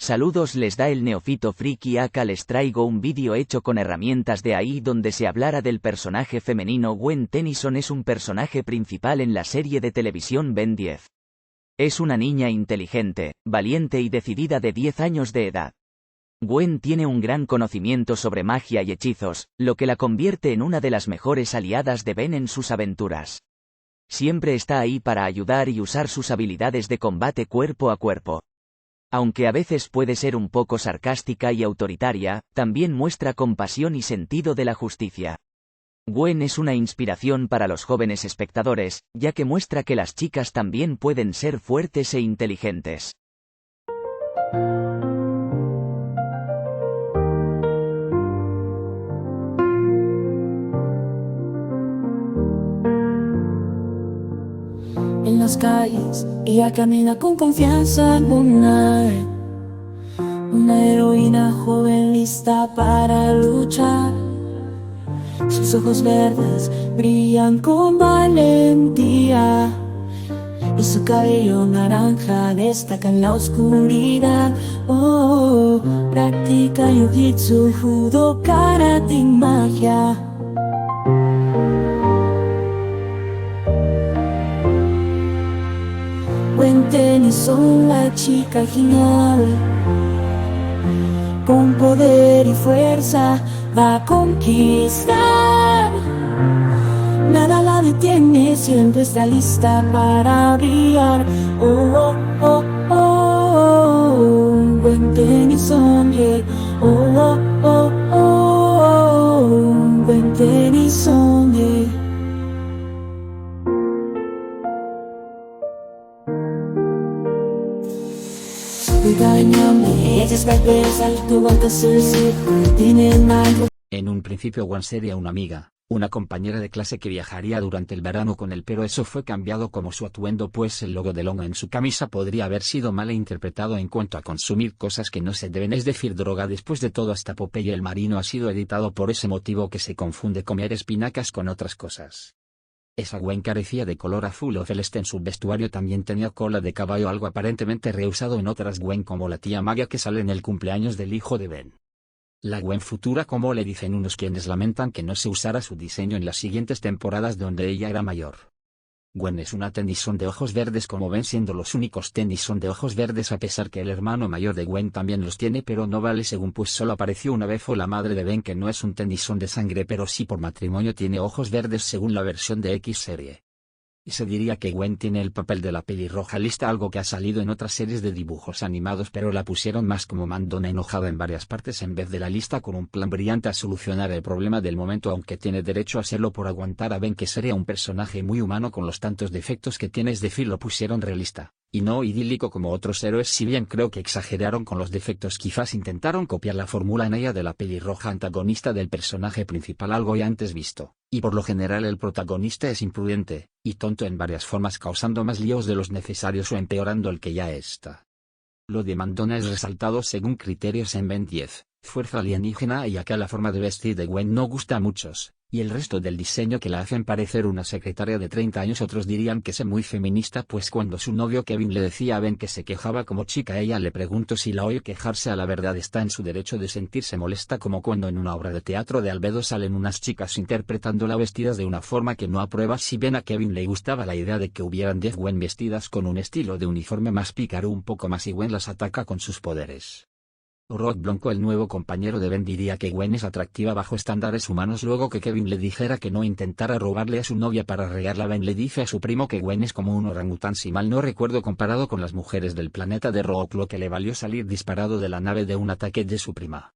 Saludos, les da el neófito friki. Acá les traigo un vídeo hecho con herramientas de AI donde se hablará del personaje femenino Gwen Tennyson. Es un personaje principal en la serie de televisión Ben 10. Es una niña inteligente, valiente y decidida de 10 años de edad. Gwen tiene un gran conocimiento sobre magia y hechizos, lo que la convierte en una de las mejores aliadas de Ben en sus aventuras. Siempre está ahí para ayudar y usar sus habilidades de combate cuerpo a cuerpo. Aunque a veces puede ser un poco sarcástica y autoritaria, también muestra compasión y sentido de la justicia. Gwen es una inspiración para los jóvenes espectadores, ya que muestra que las chicas también pueden ser fuertes e inteligentes. En las calles, ella camina con confianza una heroína joven lista para luchar. Sus ojos verdes brillan con valentía y su cabello naranja destaca en la oscuridad. Practica jiu-jitsu, judo, karate y magia. Gwen Tennyson, la chica genial, con poder y fuerza va a conquistar. Nada la detiene, siempre está lista para brillar. Gwen Tennyson, yeah. Gwen Tennyson, yeah. En un principio Gwen sería una amiga, una compañera de clase que viajaría durante el verano con él, pero eso fue cambiado como su atuendo, pues el logo de Long en su camisa podría haber sido mal interpretado en cuanto a consumir cosas que no se deben, es decir, droga. Después de todo, hasta Popeye el marino ha sido editado por ese motivo, que se confunde comer espinacas con otras cosas. Esa Gwen carecía de color azul o celeste. En su vestuario también tenía cola de caballo, algo aparentemente reusado en otras Gwen, como la tía Magia que sale en el cumpleaños del hijo de Ben. La Gwen futura, como le dicen unos, quienes lamentan que no se usara su diseño en las siguientes temporadas donde ella era mayor. Gwen es una Tennyson de ojos verdes, como ven, siendo los únicos Tennyson de ojos verdes, a pesar que el hermano mayor de Gwen también los tiene, pero no vale según, pues solo apareció una vez, o la madre de Ben, que no es un Tennyson de sangre, pero sí por matrimonio tiene ojos verdes según la versión de X serie. Y se diría que Gwen tiene el papel de la pelirroja lista, algo que ha salido en otras series de dibujos animados, pero la pusieron más como mandona enojada en varias partes en vez de la lista, con un plan brillante a solucionar el problema del momento, aunque tiene derecho a hacerlo por aguantar a Ben, que sería un personaje muy humano con los tantos defectos que tiene. Es decir, lo pusieron realista, y no idílico como otros héroes. Si bien creo que exageraron con los defectos, quizás intentaron copiar la fórmula en ella de la pelirroja antagonista del personaje principal, algo ya antes visto. Y por lo general el protagonista es imprudente y tonto en varias formas, causando más líos de los necesarios o empeorando el que ya está. Lo de mandona es resaltado según criterios en Ben 10, fuerza alienígena, y acá la forma de vestir de Gwen no gusta a muchos, y el resto del diseño, que la hacen parecer una secretaria de 30 años. Otros dirían que es muy feminista, pues cuando su novio Kevin le decía a Ben que se quejaba como chica, ella le preguntó si la oye quejarse. A la verdad, está en su derecho de sentirse molesta, como cuando en una obra de teatro de Albedo salen unas chicas interpretándola vestidas de una forma que no aprueba. Si bien a Kevin le gustaba la idea de que hubieran 10 Gwen vestidas con un estilo de uniforme más pícaro, un poco más, y Gwen las ataca con sus poderes. Rock Blanco, el nuevo compañero de Ben, diría que Gwen es atractiva bajo estándares humanos. Luego que Kevin le dijera que no intentara robarle a su novia para regarla, Ben le dice a su primo que Gwen es como un orangután, si mal no recuerdo, comparado con las mujeres del planeta de Rock, lo que le valió salir disparado de la nave de un ataque de su prima.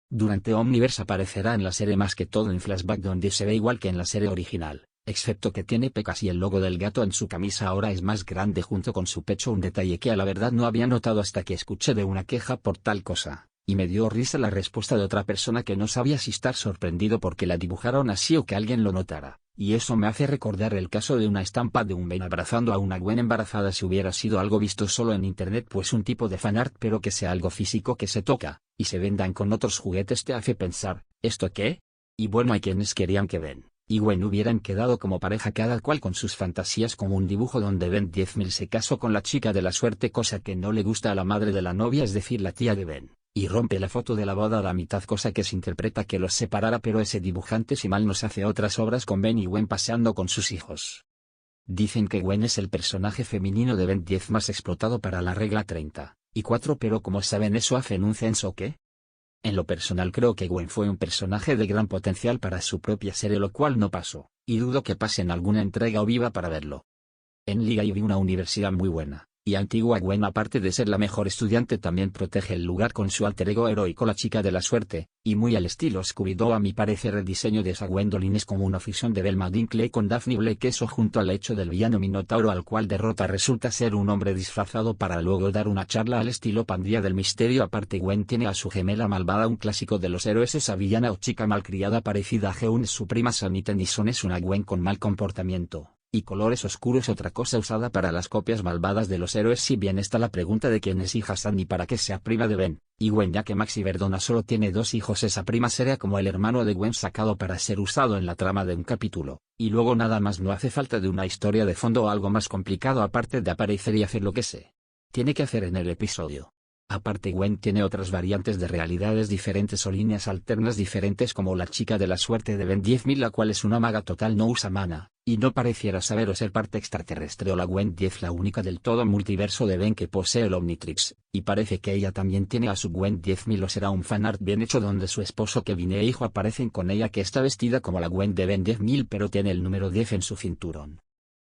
Durante Omniverse aparecerá en la serie más que todo en flashback, donde se ve igual que en la serie original, excepto que tiene pecas y el logo del gato en su camisa ahora es más grande junto con su pecho, un detalle que a la verdad no había notado hasta que escuché de una queja por tal cosa, y me dio risa la respuesta de otra persona que no sabía si estar sorprendido porque la dibujaron así o que alguien lo notara, y eso me hace recordar el caso de una estampa de un Ben abrazando a una Gwen embarazada. Si hubiera sido algo visto solo en internet, pues un tipo de fanart, pero que sea algo físico, que se toca, y se vendan con otros juguetes, te hace pensar, ¿esto qué? Y bueno, hay quienes querían que Ben y Gwen hubieran quedado como pareja cada cual con sus fantasías, como un dibujo donde Ben 10.000 se casó con la chica de la suerte, cosa que no le gusta a la madre de la novia, es decir la tía de Ben, y rompe la foto de la boda a la mitad, cosa que se interpreta que los separara, pero ese dibujante si mal nos hace otras obras con Ben y Gwen paseando con sus hijos. Dicen que Gwen es el personaje femenino de Ben 10 más explotado para la regla 34, pero como saben eso hacen un censo que... En lo personal creo que Gwen fue un personaje de gran potencial para su propia serie, lo cual no pasó, y dudo que pase en alguna entrega o viva para verlo. En Liga y una universidad muy buena, y antigua. Gwen, aparte de ser la mejor estudiante, también protege el lugar con su alter ego heroico, la chica de la suerte, y muy al estilo Scooby-Doo. A mi parecer el diseño de esa Gwendolyn es como una fusión de Velma Dinkley con Daphne Blake, eso junto al hecho del villano Minotauro al cual derrota resulta ser un hombre disfrazado para luego dar una charla al estilo Pandilla del Misterio. Aparte Gwen tiene a su gemela malvada, un clásico de los héroes, esa villana o chica malcriada parecida a Geun, su prima Sammy Tennyson es una Gwen con mal comportamiento y colores oscuros, otra cosa usada para las copias malvadas de los héroes. Si bien está la pregunta de quién es hija Sandy para que sea prima de Ben y Gwen, ya que Maxi Verdona solo tiene 2 hijos, esa prima sería como el hermano de Gwen sacado para ser usado en la trama de un capítulo, y luego nada más. No hace falta de una historia de fondo o algo más complicado aparte de aparecer y hacer lo que se tiene que hacer en el episodio. Aparte Gwen tiene otras variantes de realidades diferentes o líneas alternas diferentes, como la chica de la suerte de Ben 10.000, la cual es una maga total, no usa mana, y no pareciera saber o ser parte extraterrestre, o la Gwen 10, la única del todo multiverso de Ben que posee el Omnitrix, y parece que ella también tiene a su Gwen 10.000, o será un fanart bien hecho donde su esposo Kevin e hijo aparecen con ella, que está vestida como la Gwen de Ben 10.000 pero tiene el número 10 en su cinturón.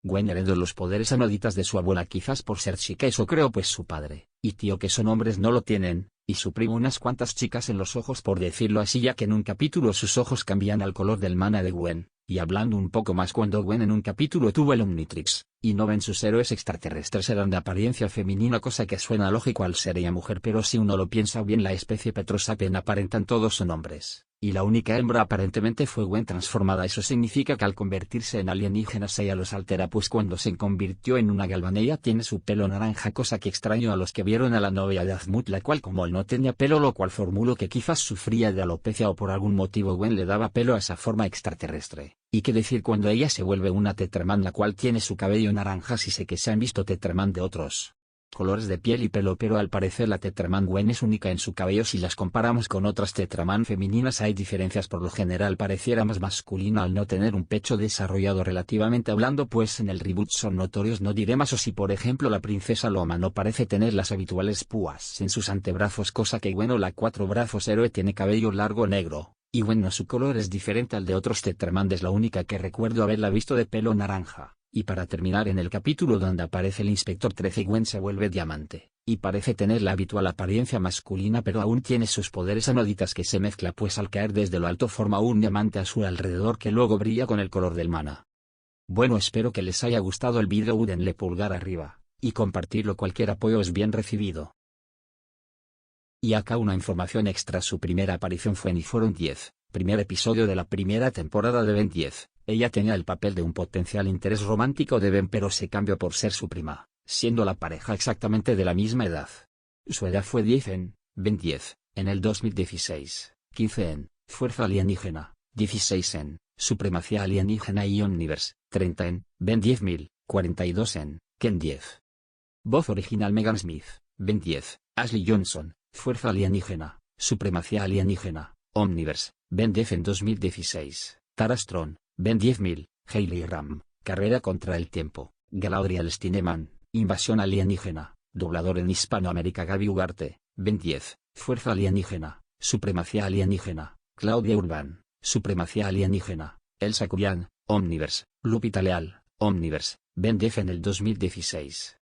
Gwen heredó los poderes anoditas de su abuela, quizás por ser chica, eso creo, pues su padre y tío que son hombres no lo tienen, y su primo unas cuantas chicas en los ojos, por decirlo así, ya que en un capítulo sus ojos cambian al color del mana de Gwen. Y hablando un poco más, cuando Gwen en un capítulo tuvo el Omnitrix, y no ven sus héroes extraterrestres eran de apariencia femenina, cosa que suena lógico al ser ella mujer, pero si uno lo piensa bien, la especie Petrosapien aparentan todos son hombres, y la única hembra aparentemente fue Gwen transformada. Eso significa que al convertirse en alienígenas ella los altera, pues cuando se convirtió en una Galvan ella tiene su pelo naranja, cosa que extraño a los que vieron a la novia de Azmut, la cual como él no tenía pelo, lo cual formulo que quizás sufría de alopecia o por algún motivo Gwen le daba pelo a esa forma extraterrestre. Y qué decir cuando ella se vuelve una Tetraman, la cual tiene su cabello naranja. Sí sé que se han visto Tetraman de otros colores de piel y pelo, pero al parecer la Tetraman Gwen es única en su cabello. Si las comparamos con otras Tetraman femeninas hay diferencias, por lo general pareciera más masculina al no tener un pecho desarrollado relativamente hablando, pues en el reboot son notorios, no diré más. O si por ejemplo la princesa Loma no parece tener las habituales púas en sus antebrazos, cosa que Gwen o la 4 brazos héroe tiene cabello largo negro. Y bueno, su color es diferente al de otros Tetraman, es la única que recuerdo haberla visto de pelo naranja. Y para terminar, en el capítulo donde aparece el Inspector 13 Gwen se vuelve diamante, y parece tener la habitual apariencia masculina, pero aún tiene sus poderes anoditas que se mezcla, pues al caer desde lo alto forma un diamante azul alrededor que luego brilla con el color del mana. Bueno, espero que les haya gustado el vídeo, denle pulgar arriba, y compartirlo, cualquier apoyo es bien recibido. Y acá una información extra, su primera aparición fue en iForum 10, primer episodio de la primera temporada de Ben 10. Ella tenía el papel de un potencial interés romántico de Ben, pero se cambió por ser su prima, siendo la pareja exactamente de la misma edad. Su edad fue 10 en Ben 10, en el 2016, 15 en Fuerza Alienígena, 16 en Supremacía Alienígena y Omniverse, 30 en Ben 10.000, 42 en Ken 10. Voz original Megan Smith, Ben 10, Ashley Johnson, Fuerza Alienígena, Supremacía Alienígena, Omniverse, Ben 10 en 2016, Tara Strong, Ben 10.000, Hayley Ram, Carrera contra el Tiempo, Galadriel Stineman, Invasión Alienígena, doblador en Hispanoamérica Gaby Ugarte, Ben 10, Fuerza Alienígena, Supremacía Alienígena, Claudia Urban, Supremacía Alienígena, Elsa Curian, Omniverse, Lupita Leal, Omniverse, Ben 10 en el 2016.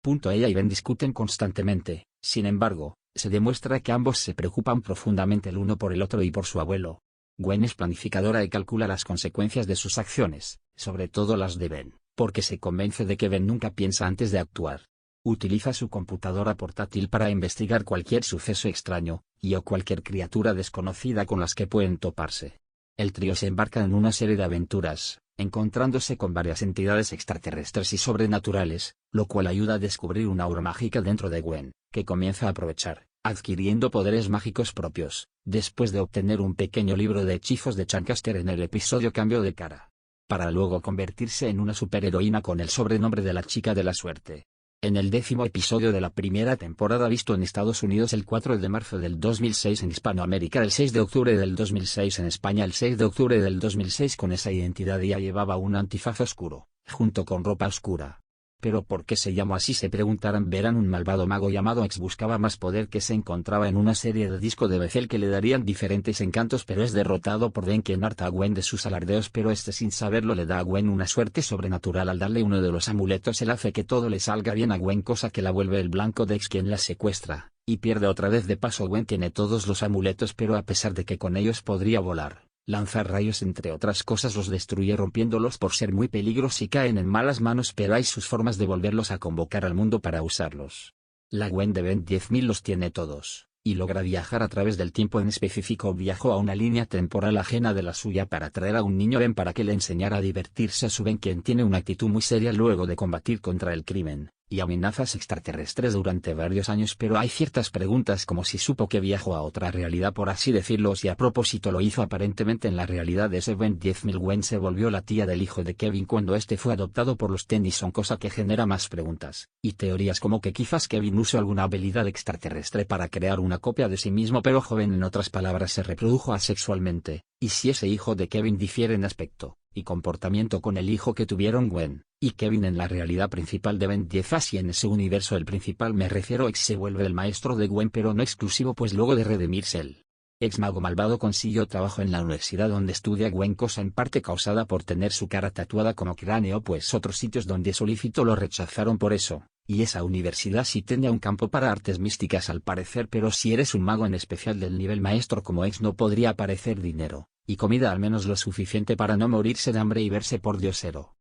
Ella y Ben discuten constantemente, sin embargo, se demuestra que ambos se preocupan profundamente el uno por el otro y por su abuelo. Gwen es planificadora y calcula las consecuencias de sus acciones, sobre todo las de Ben, porque se convence de que Ben nunca piensa antes de actuar. Utiliza su computadora portátil para investigar cualquier suceso extraño, o cualquier criatura desconocida con las que pueden toparse. El trío se embarca en una serie de aventuras, encontrándose con varias entidades extraterrestres y sobrenaturales, lo cual ayuda a descubrir una aura mágica dentro de Gwen, que comienza a aprovechar, adquiriendo poderes mágicos propios, después de obtener un pequeño libro de hechizos de Chancaster en el episodio Cambio de Cara, para luego convertirse en una superheroína con el sobrenombre de la Chica de la Suerte. En el 10º episodio de la primera temporada visto en Estados Unidos el 4 de marzo del 2006, en Hispanoamérica el 6 de octubre del 2006, en España el 6 de octubre del 2006, con esa identidad ya llevaba un antifaz oscuro, junto con ropa oscura. ¿Pero por qué se llamó así?, se preguntarán. Verán, un malvado mago llamado X buscaba más poder, que se encontraba en una serie de disco de Bethel que le darían diferentes encantos, pero es derrotado por Ben, quien harta a Gwen de sus alardeos, pero este, sin saberlo, le da a Gwen una suerte sobrenatural al darle uno de los amuletos. Él hace que todo le salga bien a Gwen, cosa que la vuelve el blanco de X, quien la secuestra, y pierde otra vez. De paso, Gwen tiene todos los amuletos, pero a pesar de que con ellos podría volar, lanzar rayos, entre otras cosas, los destruye rompiéndolos por ser muy peligrosos y caen en malas manos, pero hay sus formas de volverlos a convocar al mundo para usarlos. La Gwen de Ben 10.000 los tiene todos, y logra viajar a través del tiempo. En específico, viajó a una línea temporal ajena de la suya para traer a un niño Ben para que le enseñara a divertirse a su Ben, quien tiene una actitud muy seria luego de combatir contra el crimen y amenazas extraterrestres durante varios años, pero hay ciertas preguntas como si supo que viajó a otra realidad, por así decirlo, o si a propósito lo hizo. Aparentemente en la realidad de ese Ben 10.000, Gwen se volvió la tía del hijo de Kevin cuando este fue adoptado por los Tennyson, cosa que genera más preguntas y teorías como que quizás Kevin usó alguna habilidad extraterrestre para crear una copia de sí mismo, pero joven, en otras palabras, se reprodujo asexualmente. Y si ese hijo de Kevin difiere en aspecto y comportamiento con el hijo que tuvieron Gwen y Kevin en la realidad principal de Ben 10, así en ese universo el principal, me refiero, X se vuelve el maestro de Gwen, pero no exclusivo, pues luego de redimirse el ex mago malvado consiguió trabajo en la universidad donde estudia Gwen, cosa en parte causada por tener su cara tatuada como cráneo, pues otros sitios donde solicitó lo rechazaron por eso. Y esa universidad sí tenía un campo para artes místicas al parecer, pero si eres un mago, en especial del nivel maestro como X, no podría aparecer dinero y comida, al menos lo suficiente para no morirse de hambre y verse por diosero.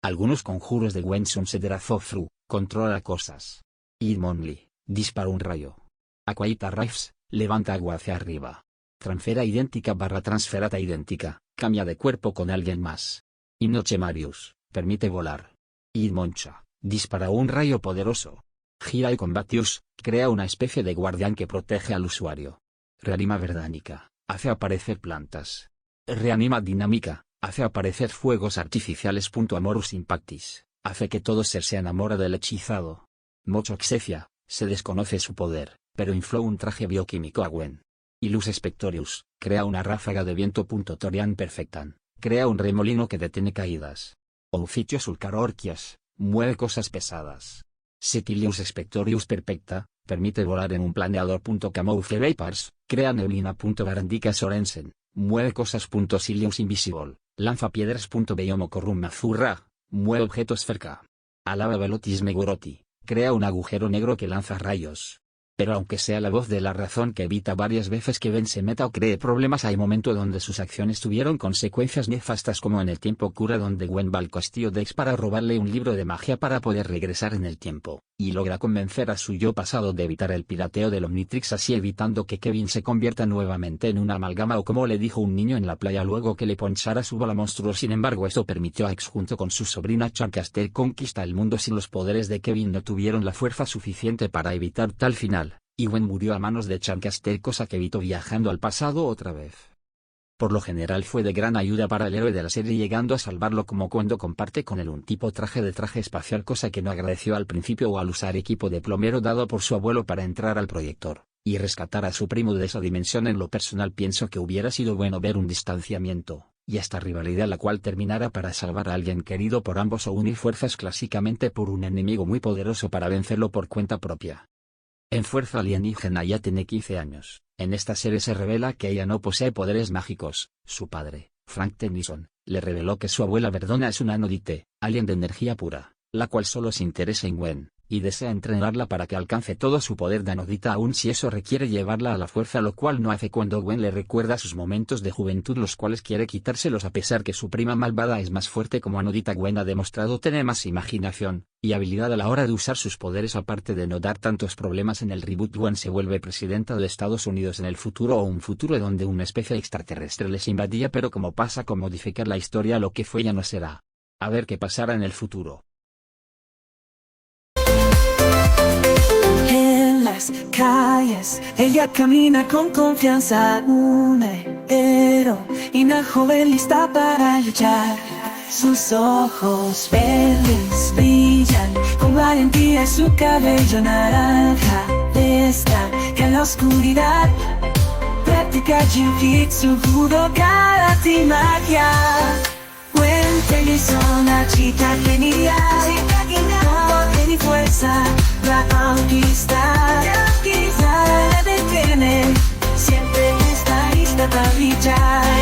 Algunos conjuros de Gwen son Sedrazofru, controla cosas. Idmonli, dispara un rayo. Aquaita Rifes, levanta agua hacia arriba. Transfera idéntica / transferata idéntica, cambia de cuerpo con alguien más. Inoche Marius, permite volar. Idmoncha, dispara un rayo poderoso. Gira y Combatius, crea una especie de guardián que protege al usuario. Reanima Verdánica, hace aparecer plantas. Reanima Dinámica, hace aparecer fuegos artificiales. Amorus Impactis, hace que todo ser se enamora del hechizado. Mocho Xecia, se desconoce su poder, pero infló un traje bioquímico a Gwen. Ilus Spectorius, crea una ráfaga de viento. Torian Perfectan, crea un remolino que detiene caídas. Ophitios Ulcarorquias, mueve cosas pesadas. Setilius Spectorius Perfecta, permite volar en un planeador. Camoufle Vapors, crea neblina. Barandica Sorensen, mueve cosas. Silius Invisible, lanza piedras. Beyomocorrum Mazurra, mueve objetos cerca. Alaba Velotis Meguroti, crea un agujero negro que lanza rayos. Pero aunque sea la voz de la razón que evita varias veces que Ben se meta o cree problemas, hay momentos donde sus acciones tuvieron consecuencias nefastas, como en el tiempo cura, donde Gwen va al castillo de X para robarle un libro de magia para poder regresar en el tiempo, y logra convencer a su yo pasado de evitar el pirateo del Omnitrix, así evitando que Kevin se convierta nuevamente en una amalgama, o como le dijo un niño en la playa luego que le ponchara su bola monstruo. Sin embargo, esto permitió a X junto con su sobrina Chancaster conquistar el mundo sin los poderes de Kevin. No tuvieron la fuerza suficiente para evitar tal final, y Gwen murió a manos de Chancaster, cosa que evitó viajando al pasado otra vez. Por lo general fue de gran ayuda para el héroe de la serie, llegando a salvarlo, como cuando comparte con él un tipo traje espacial, cosa que no agradeció al principio, o al usar equipo de plomero dado por su abuelo para entrar al proyector y rescatar a su primo de esa dimensión. En lo personal pienso que hubiera sido bueno ver un distanciamiento y esta rivalidad, la cual terminara para salvar a alguien querido por ambos, o unir fuerzas clásicamente por un enemigo muy poderoso para vencerlo por cuenta propia. En Fuerza Alienígena ya tiene 15 años. En esta serie se revela que ella no posee poderes mágicos. Su padre, Frank Tennyson, le reveló que su abuela Verdona es una Anodite, alien de energía pura, la cual solo se interesa en Gwen, y desea entrenarla para que alcance todo su poder de Anodita, aun si eso requiere llevarla a la fuerza, lo cual no hace cuando Gwen le recuerda sus momentos de juventud, los cuales quiere quitárselos a pesar que su prima malvada es más fuerte como Anodita. Gwen ha demostrado tener más imaginación y habilidad a la hora de usar sus poderes, aparte de no dar tantos problemas en el reboot. Gwen se vuelve presidenta de Estados Unidos en el futuro, o un futuro donde una especie extraterrestre les invadía, pero como pasa con modificar la historia, lo que fue ya no será. A ver qué pasará en el futuro. En la las calles. Ella camina con confianza, un héroe y una joven lista para luchar. Sus ojos verdes brillan con valentía y su cabello naranja destaca en la oscuridad. Practica jiu-jitsu, judo, karate y magia. Gwen Tennyson, la chica genial, con poder y fuerza va a conquistar. Nada le detiene, siempre está lista para brillar.